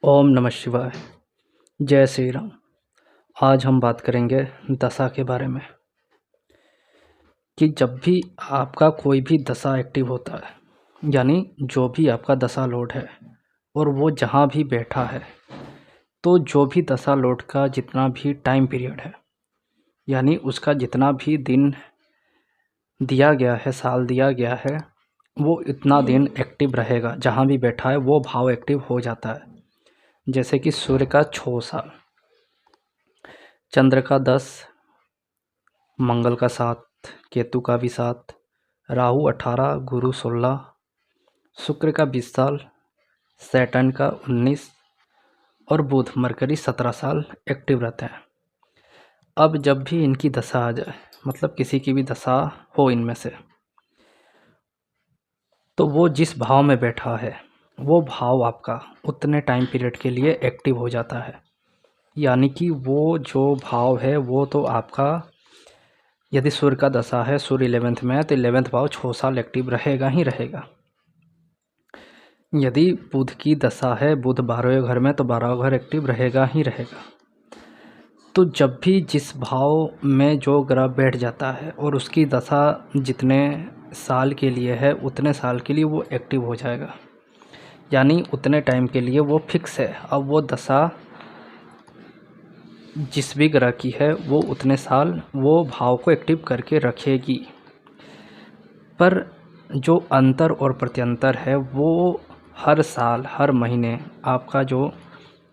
ओम नमः शिवाय। जय श्री राम। आज हम बात करेंगे दशा के बारे में कि जब भी आपका कोई भी दशा एक्टिव होता है, यानी जो भी आपका दशा लोड है और वो जहाँ भी बैठा है, तो जो भी दशा लोड का जितना भी टाइम पीरियड है, यानी उसका जितना भी दिन दिया गया है, साल दिया गया है, वो इतना दिन एक्टिव रहेगा। जहाँ भी बैठा है वो भाव एक्टिव हो जाता है। जैसे कि सूर्य का 6 साल, चंद्र का 10, मंगल का 7, केतु का भी 7, राहु 18, गुरु 16, शुक्र का 20 साल, सैटर्न का 19 और बुध मरकरी 17 साल एक्टिव रहते हैं। अब जब भी इनकी दशा आ जाए, मतलब किसी की भी दशा हो इनमें से, तो वो जिस भाव में बैठा है वो भाव आपका उतने टाइम पीरियड के लिए एक्टिव हो जाता है। यानी कि वो जो भाव है वो तो आपका, यदि सूर्य का दशा है, सूर्य 11th में है, तो 11th भाव 6 साल एक्टिव रहेगा ही रहेगा। यदि बुध की दशा है, बुध 12वें घर में, तो 12वां घर एक्टिव रहेगा ही रहेगा। तो जब भी जिस भाव में जो ग्रह बैठ जाता है और उसकी दशा जितने साल के लिए है उतने साल के लिए वो एक्टिव हो जाएगा, यानी उतने टाइम के लिए वो फिक्स है। अब वो दशा जिस भी ग्रह की है वो उतने साल वो भाव को एक्टिव करके रखेगी। पर जो अंतर और प्रत्यंतर है वो हर साल हर महीने आपका जो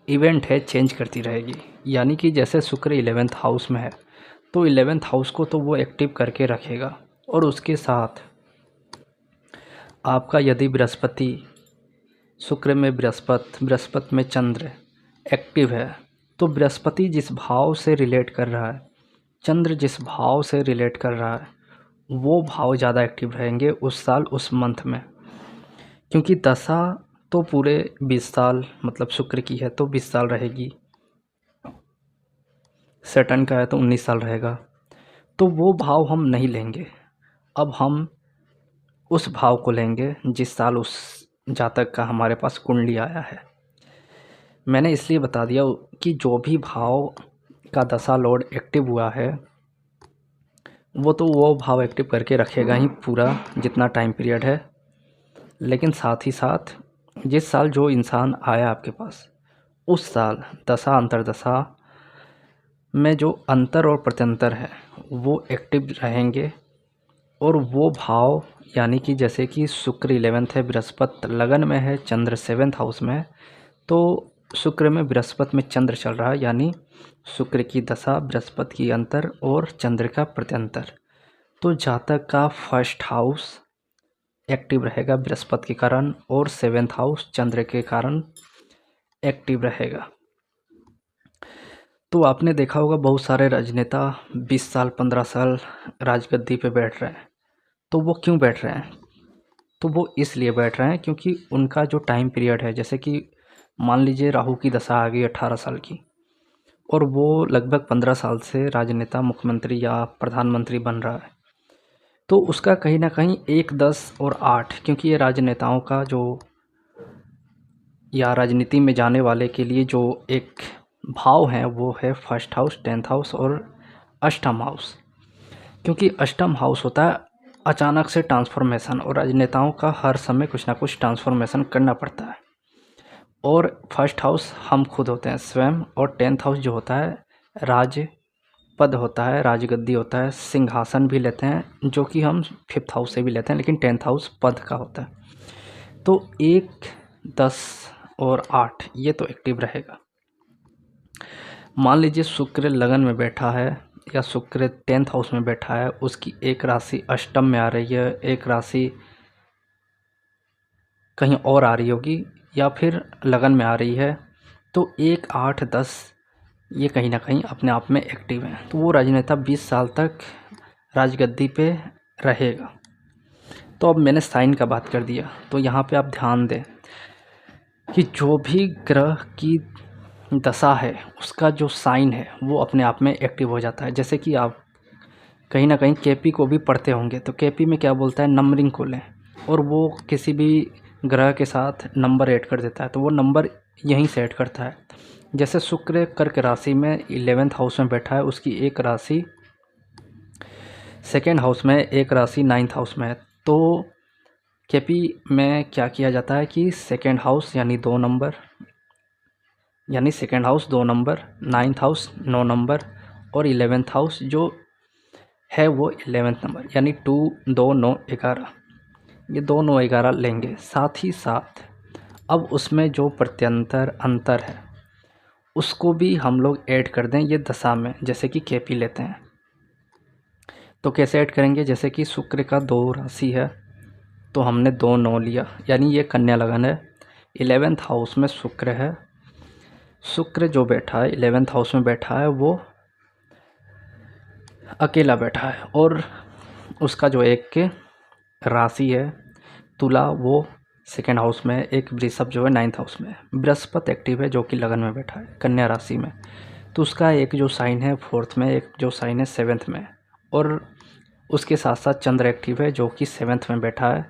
इवेंट है चेंज करती रहेगी। यानी कि जैसे शुक्र 11th हाउस में है तो 11th हाउस को तो वो एक्टिव करके रखेगा, और उसके साथ आपका यदि बृहस्पति, शुक्र में बृहस्पति में चंद्र एक्टिव है, तो बृहस्पति जिस भाव से रिलेट कर रहा है, चंद्र जिस भाव से रिलेट कर रहा है, वो भाव ज़्यादा एक्टिव रहेंगे उस साल उस मंथ में। क्योंकि दशा तो पूरे 20 साल, मतलब शुक्र की है तो 20 साल रहेगी, सैटर्न का है तो 19 साल रहेगा। तो वो भाव हम नहीं लेंगे, अब हम उस भाव को लेंगे जिस साल उस जातक का हमारे पास कुंडली आया है। मैंने इसलिए बता दिया कि जो भी भाव का दशा लॉर्ड एक्टिव हुआ है वो तो वो भाव एक्टिव करके रखेगा ही पूरा जितना टाइम पीरियड है। लेकिन साथ ही साथ जिस साल जो इंसान आया आपके पास, उस साल दशा अंतरदशा में जो अंतर और प्रत्यंतर है वो एक्टिव रहेंगे। और वो भाव, यानी कि जैसे कि शुक्र 11th है, बृहस्पति लगन में है, चंद्र 7th हाउस में है, तो शुक्र में बृहस्पति में चंद्र चल रहा है, यानी शुक्र की दशा, बृहस्पति की अंतर और चंद्र का प्रत्यंतर। तो जातक का फर्स्ट हाउस एक्टिव रहेगा बृहस्पति के कारण, और 7th हाउस चंद्र के कारण एक्टिव रहेगा। तो आपने देखा होगा बहुत सारे राजनेता 20 साल 15 साल राजगद्दी पे बैठ रहे हैं। तो वो क्यों बैठ रहे हैं? तो वो इसलिए बैठ रहे हैं क्योंकि उनका जो टाइम पीरियड है, जैसे कि मान लीजिए राहु की दशा आ गई 18 साल की, और वो लगभग 15 साल से राजनेता, मुख्यमंत्री या प्रधानमंत्री बन रहा है, तो उसका कहीं ना कहीं 1, 10 और 8, क्योंकि ये राजनेताओं का जो, या राजनीति में जाने वाले के लिए जो एक भाव है वो है फर्स्ट हाउस, 10th हाउस और अष्टम हाउस। क्योंकि अष्टम हाउस होता है अचानक से ट्रांसफॉर्मेशन, और राजनेताओं का हर समय कुछ ना कुछ ट्रांसफॉर्मेशन करना पड़ता है। और फर्स्ट हाउस हम खुद होते हैं स्वयं, और 10th हाउस जो होता है राज पद होता है, राजगद्दी होता है, सिंहासन भी लेते हैं, जो कि हम 5th हाउस से भी लेते हैं, लेकिन 10th हाउस पद का होता है। तो 1, 10 और 8 ये तो एक्टिव रहेगा। मान लीजिए शुक्र लगन में बैठा है या शुक्र 10th हाउस में बैठा है, उसकी एक राशि अष्टम में आ रही है, एक राशि कहीं और आ रही होगी, या फिर लगन में आ रही है, तो 1, 8, 10 ये कहीं ना कहीं अपने आप में एक्टिव हैं। तो वो राजनेता 20 साल तक राजगद्दी पे रहेगा। तो अब मैंने साइन का बात कर दिया, तो यहाँ पे आप ध्यान दें कि जो भी ग्रह की दशा है उसका जो साइन है वो अपने आप में एक्टिव हो जाता है। जैसे कि आप कहीं ना कहीं केपी को भी पढ़ते होंगे, तो केपी में क्या बोलता है, नंबरिंग को लें, और वो किसी भी ग्रह के साथ नंबर ऐड कर देता है, तो वो नंबर यहीं सेट करता है। जैसे शुक्र कर्क राशि में 11th हाउस में बैठा है, उसकी एक राशि सेकेंड हाउस में, एक राशि 9th हाउस में है। तो केपी में क्या किया जाता है कि सेकेंड हाउस यानी 2 नंबर, यानी second house 2 number, 9th house 9 number और 11th हाउस जो है वो 11th नंबर, यानी 2 2 9 11, ये 2 9 11 लेंगे। साथ ही साथ अब उसमें जो प्रत्यंतर अंतर है उसको भी हम लोग ऐड कर दें ये दशा में। जैसे कि केपी लेते हैं तो कैसे ऐड करेंगे, जैसे कि शुक्र का 2 राशि है तो हमने 2 9 लिया, यानी ये कन्या लगन है। 11th हाउस में शुक्र है, शुक्र जो बैठा है 11th हाउस में बैठा है वो अकेला बैठा है, और उसका जो एक के राशि है तुला वो सेकेंड हाउस में, एक वृषभ जो है 9th हाउस में। बृहस्पति एक्टिव है जो कि लगन में बैठा है कन्या राशि में, तो उसका एक जो साइन है 4th में, एक जो साइन है 7th में, और उसके साथ साथ चंद्र एक्टिव है जो कि 7th में बैठा है,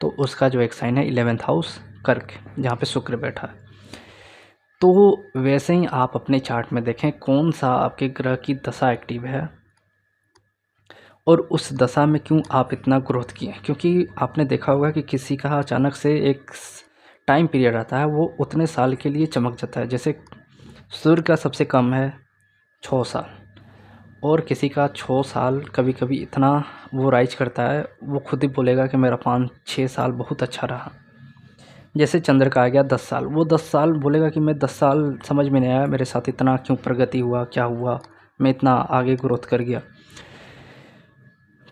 तो उसका जो एक साइन है 11th हाउस कर्क, जहाँ पे शुक्र बैठा है। तो वैसे ही आप अपने चार्ट में देखें कौन सा आपके ग्रह की दशा एक्टिव है और उस दशा में क्यों आप इतना ग्रोथ किए। क्योंकि आपने देखा होगा कि किसी का अचानक से एक टाइम पीरियड आता है वो उतने साल के लिए चमक जाता है। जैसे सूर्य का सबसे कम है 6 साल, और किसी का 6 साल कभी कभी इतना वो राइज करता है, वो खुद ही बोलेगा कि मेरा 5-6 साल बहुत अच्छा रहा। जैसे चंद्र का आ गया 10 साल, वो 10 साल बोलेगा कि मैं 10 साल समझ में नहीं आया मेरे साथ इतना क्यों प्रगति हुआ, क्या हुआ, मैं इतना आगे ग्रोथ कर गया।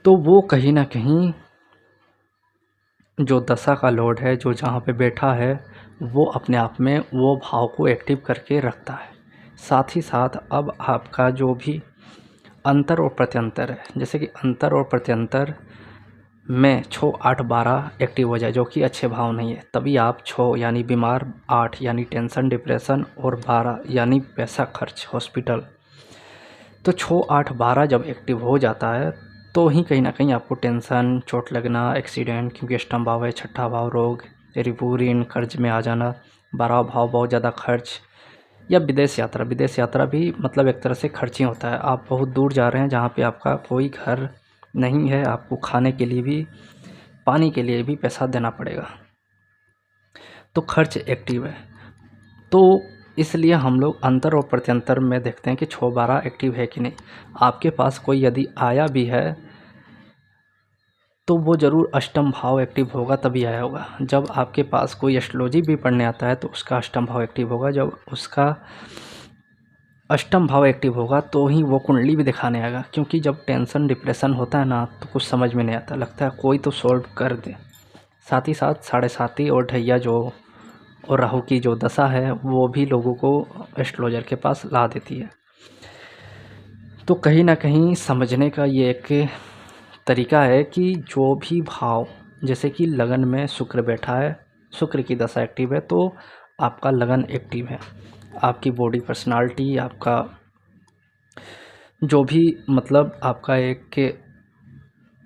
तो वो कहीं ना कहीं जो दशा का लॉर्ड है जो जहाँ पे बैठा है वो अपने आप में वो भाव को एक्टिव करके रखता है। साथ ही साथ अब आपका जो भी अंतर और प्रत्यंतर है, जैसे कि अंतर और प्रत्यंतर में 6 8 12 एक्टिव हो जाए जो कि अच्छे भाव नहीं है, तभी आप 6 यानी बीमार, 8 यानी टेंशन डिप्रेशन और 12 यानी पैसा खर्च हॉस्पिटल। तो 6 8 12 जब एक्टिव हो जाता है तो ही कहीं ना कहीं आपको टेंशन, चोट लगना, एक्सीडेंट, क्योंकि अष्टम भाव है, छठा भाव रोग, ऋण ऋण कर्ज में आ जाना, 12वां भाव बहुत ज़्यादा खर्च, या विदेश यात्रा। विदेश यात्रा भी मतलब एक तरह से खर्च ही होता है। आप बहुत दूर जा रहे हैं जहाँ पे आपका कोई घर नहीं है, आपको खाने के लिए भी, पानी के लिए भी पैसा देना पड़ेगा, तो खर्च एक्टिव है। तो इसलिए हम लोग अंतर और प्रत्यंतर में देखते हैं कि 6 12 एक्टिव है कि नहीं। आपके पास कोई यदि आया भी है तो वो ज़रूर अष्टम भाव एक्टिव होगा तभी आया होगा। जब आपके पास कोई एस्ट्रोलॉजी भी पढ़ने आता है तो उसका अष्टम भाव एक्टिव होगा। जब उसका अष्टम भाव एक्टिव होगा तो ही वो कुंडली भी दिखाने आएगा। क्योंकि जब टेंशन डिप्रेशन होता है ना तो कुछ समझ में नहीं आता, लगता है कोई तो सॉल्व कर दे। साथ ही साथ साढ़े साती और ढैया जो और राहु की जो दशा है वो भी लोगों को एस्ट्रोलॉजर के पास ला देती है। तो कहीं ना कहीं समझने का ये एक तरीका है कि जो भी भाव, जैसे कि लगन में शुक्र बैठा है, शुक्र की दशा एक्टिव है तो आपका लगन एक्टिव है, आपकी बॉडी पर्सनालिटी, आपका जो भी मतलब आपका एक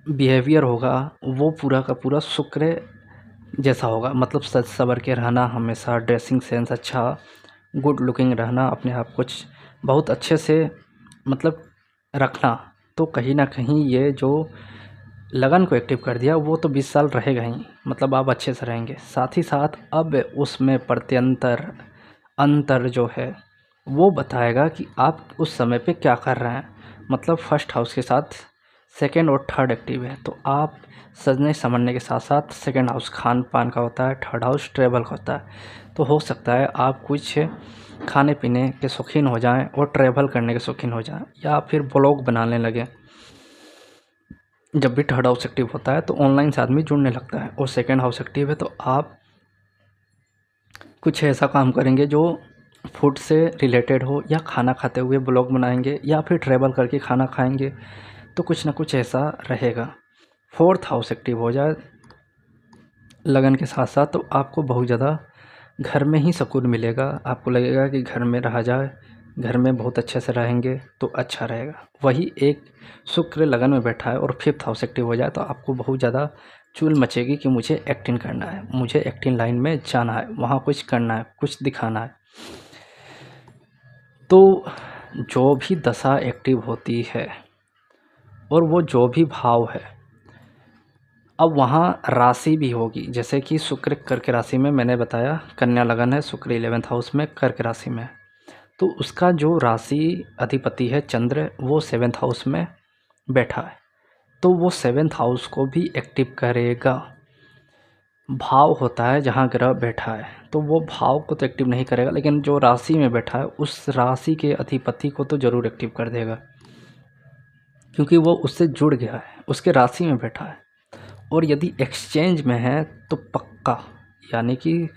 बिहेवियर होगा वो पूरा का पूरा शुक्र जैसा होगा। मतलब सज सवर के रहना, हमेशा ड्रेसिंग सेंस अच्छा, गुड लुकिंग रहना, अपने आप कुछ बहुत अच्छे से मतलब रखना। तो कहीं ना कहीं ये जो लगन को एक्टिव कर दिया वो तो 20 साल रहेगा ही, मतलब आप अच्छे से रहेंगे। साथ ही साथ अब उसमें प्रत्यंतर अंतर जो है वो बताएगा कि आप उस समय पे क्या कर रहे हैं। मतलब फर्स्ट हाउस के साथ सेकंड और थर्ड एक्टिव है तो आप सजने संवरने के साथ साथ सेकंड हाउस खान पान का होता है, थर्ड हाउस ट्रेवल का होता है। तो हो सकता है आप कुछ खाने पीने के शौकीन हो जाएं और ट्रैवल करने के शौकीन हो जाएं, या फिर ब्लॉग बनाने लगें। जब भी थर्ड हाउस एक्टिव होता है तो ऑनलाइन से आदमी जुड़ने लगता है, और सेकंड हाउस एक्टिव है तो आप कुछ ऐसा काम करेंगे जो फूड से रिलेटेड हो, या खाना खाते हुए ब्लॉग बनाएंगे, या फिर ट्रैवल करके खाना खाएंगे, तो कुछ ना कुछ ऐसा रहेगा। फोर्थ हाउस एक्टिव हो जाए लगन के साथ साथ तो आपको बहुत ज़्यादा घर में ही सुकून मिलेगा। आपको लगेगा कि घर में रहा जाए, घर में बहुत अच्छे से रहेंगे तो अच्छा रहेगा। वही एक शुक्र लगन में बैठा है और फिफ्थ हाउस एक्टिव हो जाए तो आपको बहुत ज़्यादा चुल मचेगी कि मुझे एक्टिंग करना है, मुझे एक्टिंग लाइन में जाना है, वहाँ कुछ करना है, कुछ दिखाना है। तो जो भी दशा एक्टिव होती है और वो जो भी भाव है, अब वहाँ राशि भी होगी। जैसे कि शुक्र कर्क राशि में, मैंने बताया कन्या लगन है, शुक्र 11th हाउस में कर्क राशि में है, तो उसका जो राशि अधिपति है चंद्र, वो 7th हाउस में बैठा है, तो वो 7th हाउस को भी एक्टिव करेगा। भाव होता है जहाँ ग्रह बैठा है, तो वो भाव को तो एक्टिव नहीं करेगा, लेकिन जो राशि में बैठा है उस राशि के अधिपति को तो ज़रूर एक्टिव कर देगा, क्योंकि वो उससे जुड़ गया है, उसके राशि में बैठा है। और यदि एक्सचेंज में है तो पक्का, यानी कि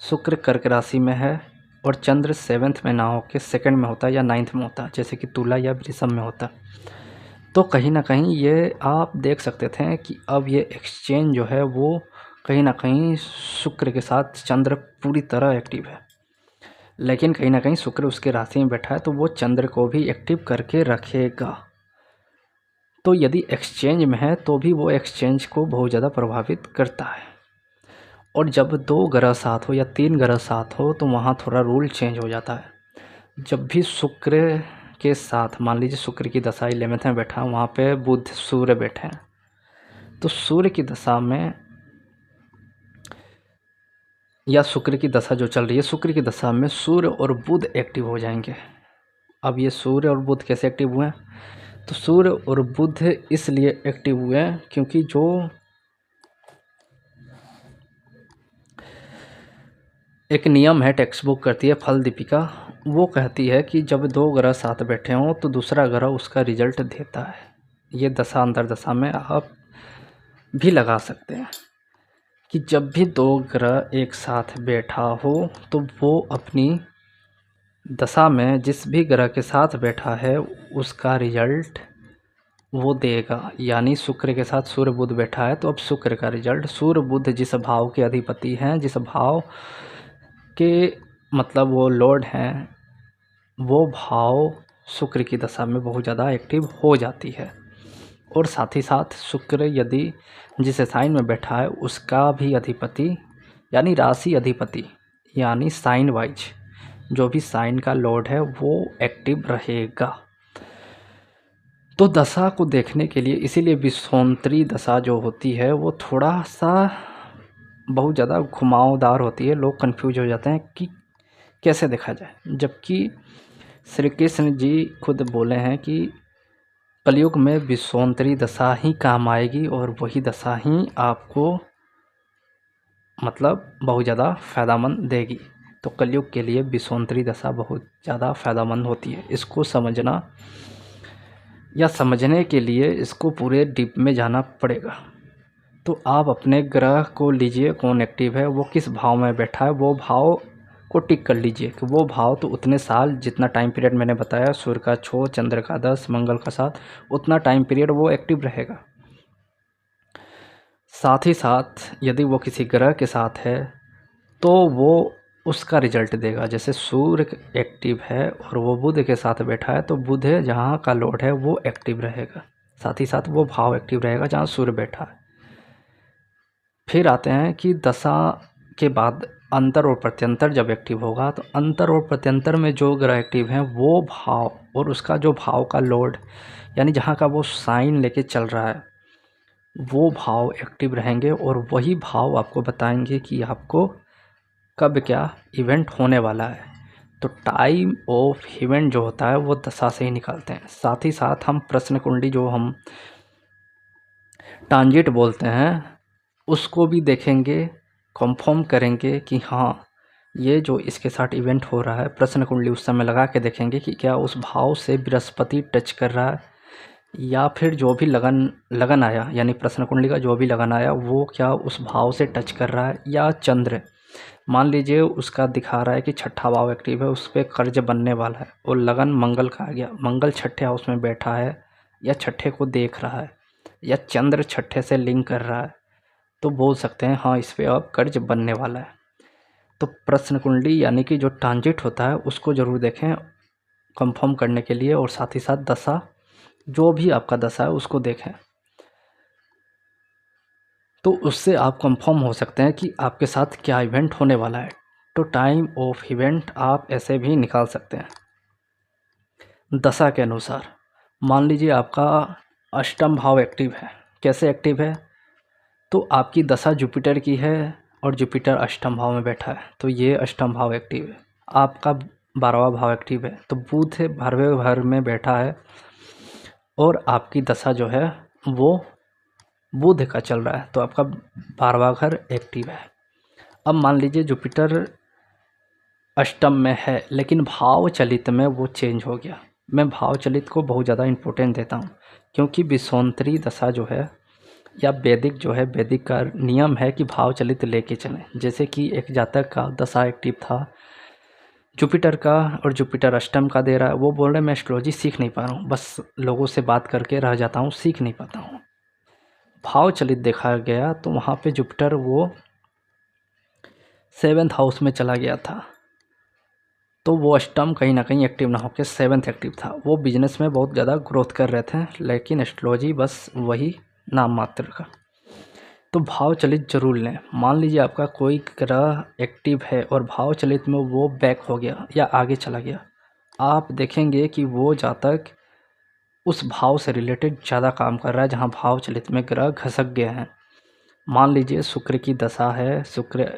शुक्र कर्क राशि में है और चंद्र 7th में ना हो के 2nd में होता है या 9th में होता है, जैसे कि तुला या वृषभ में होता है, तो कहीं ना कहीं ये आप देख सकते थे कि अब ये एक्सचेंज जो है वो कहीं ना कहीं शुक्र के साथ चंद्र पूरी तरह एक्टिव है, लेकिन कहीं ना कहीं शुक्र उसके राशि में बैठा है, तो वो चंद्र को भी एक्टिव करके रखेगा। तो यदि एक्सचेंज में है तो भी वो एक्सचेंज को बहुत ज़्यादा प्रभावित करता है। और जब 2 ग्रह साथ हो या 3 ग्रह साथ हो तो वहाँ थोड़ा रूल चेंज हो जाता है। जब भी शुक्र के साथ, मान लीजिए शुक्र की दशा 11th में बैठा है, वहाँ पे बुध सूर्य बैठे हैं, तो सूर्य की दशा में या शुक्र की दशा जो चल रही है, शुक्र की दशा में सूर्य और बुध एक्टिव हो जाएंगे। अब ये सूर्य और बुध कैसे एक्टिव हुए हैं? तो सूर्य और बुध इसलिए एक्टिव हुए हैं क्योंकि जो एक नियम है, टेक्स्ट बुक करती है फल दीपिका, वो कहती है कि जब 2 ग्रह साथ बैठे हों तो दूसरा ग्रह उसका रिजल्ट देता है। ये दशा अंतर दशा में आप भी लगा सकते हैं कि जब भी 2 ग्रह एक साथ बैठा हो तो वो अपनी दशा में जिस भी ग्रह के साथ बैठा है उसका रिजल्ट वो देगा। यानी शुक्र के साथ सूर्य बुध बैठा है, तो अब शुक्र का रिजल्ट, सूर्य बुध जिस भाव के अधिपति हैं, जिस भाव के मतलब वो लॉर्ड हैं, वो भाव शुक्र की दशा में बहुत ज़्यादा एक्टिव हो जाती है। और साथ ही साथ शुक्र यदि जिस साइन में बैठा है उसका भी अधिपति, यानी राशि अधिपति, यानी साइन वाइज जो भी साइन का लॉर्ड है वो एक्टिव रहेगा। तो दशा को देखने के लिए इसीलिए विषोत्तरी दशा जो होती है वो थोड़ा सा बहुत ज़्यादा घुमावदार होती है, लोग कंफ्यूज हो जाते हैं कि कैसे देखा जाए, जबकि श्री कृष्ण जी खुद बोले हैं कि कलयुग में विषोत्तरी दशा ही काम आएगी और वही दशा ही आपको मतलब बहुत ज़्यादा फ़ायदामंद देगी। तो कलयुग के लिए विषोत्तरी दशा बहुत ज़्यादा फ़ायदामंद होती है। इसको समझना या समझने के लिए इसको पूरे डीप में जाना पड़ेगा। तो आप अपने ग्रह को लीजिए, कौन एक्टिव है, वो किस भाव में बैठा है, वो भाव को टिक कर लीजिए कि वो भाव तो उतने साल, जितना टाइम पीरियड मैंने बताया, सूर्य का 6, चंद्र का 10, मंगल का 7, उतना टाइम पीरियड वो एक्टिव रहेगा। साथ ही साथ यदि वो किसी ग्रह के साथ है तो वो उसका रिजल्ट देगा। जैसे सूर्य एक्टिव है और वो बुध के साथ बैठा है, तो बुध जहाँ का लॉर्ड है वो एक्टिव रहेगा, साथ ही साथ वो भाव एक्टिव रहेगा जहाँ सूर्य बैठा है। फिर आते हैं कि दशा के बाद अंतर और प्रत्यंतर जब एक्टिव होगा, तो अंतर और प्रत्यंतर में जो ग्रह एक्टिव हैं वो भाव और उसका जो भाव का लॉर्ड, यानी जहाँ का वो साइन लेके चल रहा है, वो भाव एक्टिव रहेंगे और वही भाव आपको बताएंगे कि आपको कब क्या इवेंट होने वाला है। तो टाइम ऑफ इवेंट जो होता है वो दशा से ही निकालते हैं। साथ ही साथ हम प्रश्न कुंडली, जो हम ट्रांजिट बोलते हैं, उसको भी देखेंगे, कंफर्म करेंगे कि हाँ ये जो इसके साथ इवेंट हो रहा है, प्रश्न कुंडली उस समय लगा के देखेंगे कि क्या उस भाव से बृहस्पति टच कर रहा है, या फिर जो भी लगन आया, यानी प्रश्न कुंडली का जो भी लगन आया वो क्या उस भाव से टच कर रहा है, या चंद्र मान लीजिए उसका दिखा रहा है कि 6ठा भाव एक्टिव है, उस पर कर्ज बनने वाला है और लगन मंगल का आ गया, मंगल 6ठे हाउस में बैठा है या 6ठे को देख रहा है, या चंद्र 6ठे से लिंक कर रहा है, तो बोल सकते हैं हाँ इस पर अब कर्ज बनने वाला है। तो प्रश्न कुंडली यानी कि जो ट्रांजिट होता है उसको ज़रूर देखें कंफर्म करने के लिए, और साथ ही साथ दशा, जो भी आपका दशा है उसको देखें। तो उससे आप कंफर्म हो सकते हैं कि आपके साथ क्या इवेंट होने वाला है। तो टाइम ऑफ इवेंट आप ऐसे भी निकाल सकते हैं दशा के अनुसार। मान लीजिए आपका अष्टम भाव एक्टिव है। कैसे एक्टिव है? तो आपकी दशा जुपिटर की है और जुपिटर अष्टम भाव में बैठा है, तो ये अष्टम भाव एक्टिव है। आपका 12वां भाव एक्टिव है, तो बुध 12वें घर में बैठा है और आपकी दशा जो है वो बुध का चल रहा है, तो आपका 12वां घर एक्टिव है। अब मान लीजिए जुपिटर अष्टम में है लेकिन भाव चलित में वो चेंज हो गया। मैं भाव चलित को बहुत ज़्यादा इम्पोर्टेंट देता हूँ, क्योंकि विषोत्तरी दशा जो है या वैदिक जो है, वैदिक का नियम है कि भाव चलित लेके चलें। जैसे कि एक जातक का दशा एक्टिव था जुपिटर का और जुपिटर अष्टम का दे रहा है, वो बोल रहे हैं मैं एस्ट्रोलॉजी सीख नहीं पा रहा हूँ, बस लोगों से बात करके रह जाता हूँ, सीख नहीं पाता हूँ। भाव चलित देखा गया तो वहाँ पे जुपिटर वो 7th हाउस में चला गया था, तो वो अष्टम कहीं ना कहीं एक्टिव ना होकर 7th एक्टिव था। वो बिजनेस में बहुत ज़्यादा ग्रोथ कर रहे थे, लेकिन एस्ट्रोलॉजी बस वही नाम मात्र का। तो भाव चलित जरूर लें। मान लीजिए आपका कोई ग्रह एक्टिव है और भाव चलित में वो बैक हो गया या आगे चला गया, आप देखेंगे कि वो जातक उस भाव से रिलेटेड ज़्यादा काम कर रहा है जहाँ भाव चलित में ग्रह घसक गए हैं। मान लीजिए शुक्र की दशा है, शुक्र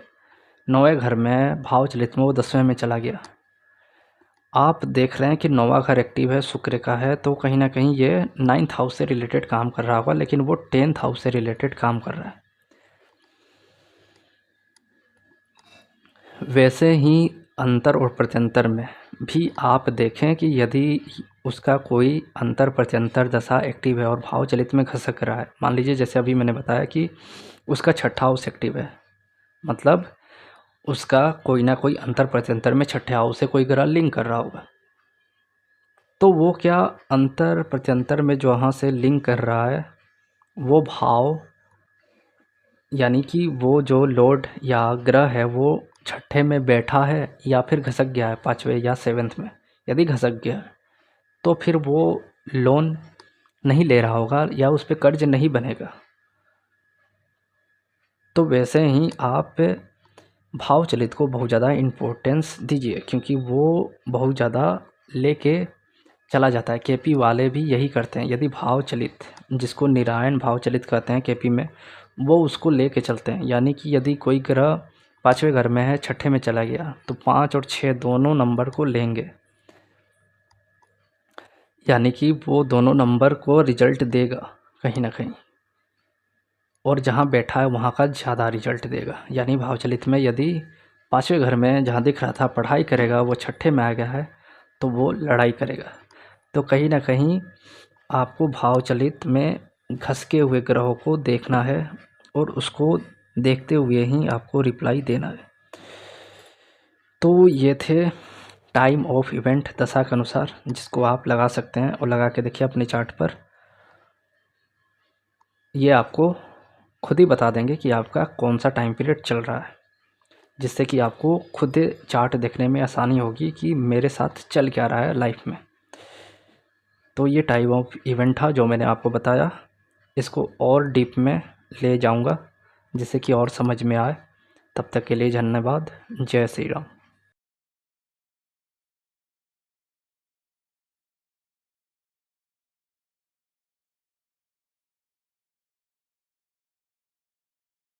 9वें घर में, भाव चलित में वो 10वें में चला गया। आप देख रहे हैं कि 9वां घर एक्टिव है, शुक्र का है, तो कहीं ना कहीं ये 9th हाउस से रिलेटेड काम कर रहा होगा, लेकिन वो 10th हाउस से रिलेटेड काम कर रहा है। वैसे ही अंतर और प्रत्यंतर में भी आप देखें कि यदि उसका कोई अंतर प्रत्यंतर दशा एक्टिव है और भाव चलित में खसक रहा है, मान लीजिए जैसे अभी मैंने बताया कि उसका 6ठा हाउस एक्टिव है, मतलब उसका कोई ना कोई अंतर प्रत्यंतर में 6ठे हाउस से कोई ग्रह लिंक कर रहा होगा। तो वो क्या अंतर प्रत्यंतर में जहाँ से लिंक कर रहा है वो भाव, यानी कि वो जो लॉर्ड या ग्रह है वो 6ठे में बैठा है या फिर घसक गया है 5वें या 7th में। यदि घसक गया है तो फिर वो लोन नहीं ले रहा होगा या उस पर कर्ज नहीं बनेगा। तो वैसे ही आप भाव चलित को बहुत ज़्यादा इम्पोर्टेंस दीजिए, क्योंकि वो बहुत ज़्यादा लेके चला जाता है। केपी वाले भी यही करते हैं। यदि भाव चलित, जिसको निरायण भाव चलित कहते हैं केपी में, वो उसको लेके चलते हैं। यानी कि यदि कोई ग्रह 5वें घर में है, 6ठे में चला गया, तो 5 और 6 दोनों नंबर को लेंगे, यानी कि वो दोनों नंबर को रिजल्ट देगा कहीं ना कहीं, और जहाँ बैठा है वहाँ का ज़्यादा रिजल्ट देगा। यानी भाव चलित में यदि 5वें घर में जहाँ दिख रहा था पढ़ाई करेगा, वो 6ठे में आ गया है तो वो लड़ाई करेगा। तो कहीं ना कहीं आपको भाव चलित में घसके हुए ग्रहों को देखना है और उसको देखते हुए ही आपको रिप्लाई देना है। तो ये थे टाइम ऑफ इवेंट दशा के अनुसार, जिसको आप लगा सकते हैं और लगा के देखिए अपने चार्ट पर। ये आपको खुद ही बता देंगे कि आपका कौन सा टाइम पीरियड चल रहा है, जिससे कि आपको खुद चार्ट देखने में आसानी होगी कि मेरे साथ चल क्या रहा है लाइफ में। तो ये टाइप ऑफ इवेंट था जो मैंने आपको बताया। इसको और डीप में ले जाऊंगा जिससे कि और समझ में आए। तब तक के लिए धन्यवाद। जय श्री राम।